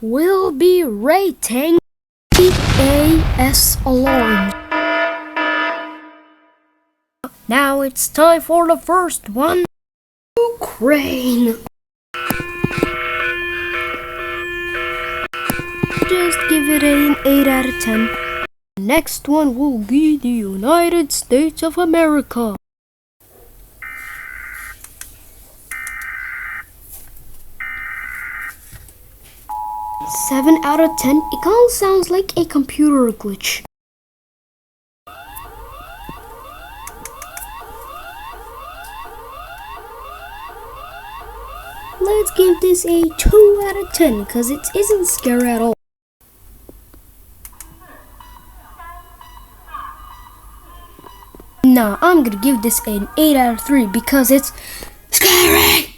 we'll be rating EAS alarm. Now it's time for the first one. Ukraine. Just give it an 8 out of 10. Next one will be the United States of America. Seven out of 10. It kind of sounds like a computer glitch. Let's give this a 2 out of 10 because it isn't scary at all. Nah, I'm gonna give this an 8 out of 3 because it's scary.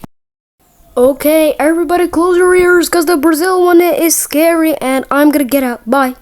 Okay, everybody close your ears because the Brazil one is scary and I'm gonna get out. Bye.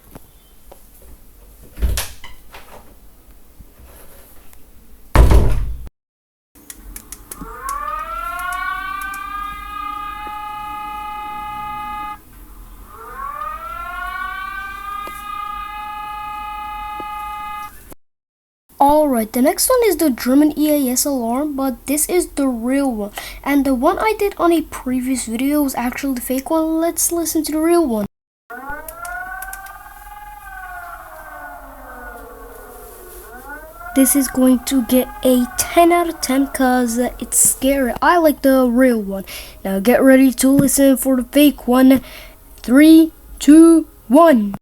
Alright, the next one is the German EAS alarm, but this is the real one. And the one I did on a previous video was actually the fake one. Let's listen to the real one. This is going to get a 10 out of 10 because it's scary. I like the real one. Now get ready to listen for the fake one. 3, 2, 1.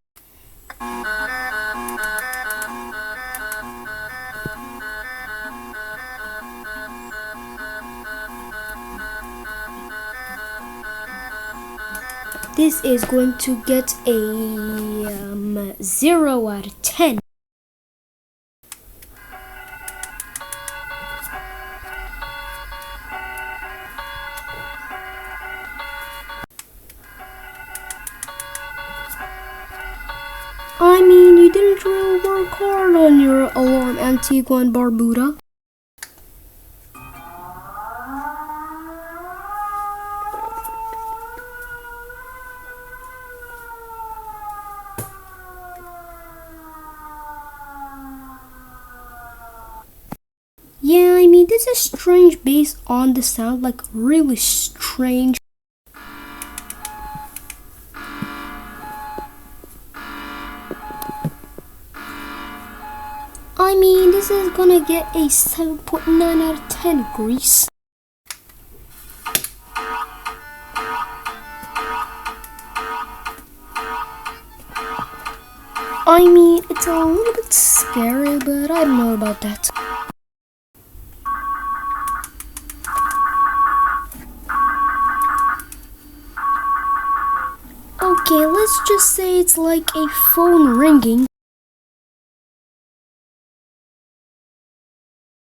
This is going to get a 0 out of 10. I mean, you didn't really work hard on your alarm, Antigua and Barbuda. Yeah, I mean, this is strange based on the sound, like really strange. I mean, this is gonna get a 7.9 out of 10, Greece. I mean, it's a little bit scary, but I don't know about that. Okay, let's just say it's like a phone ringing.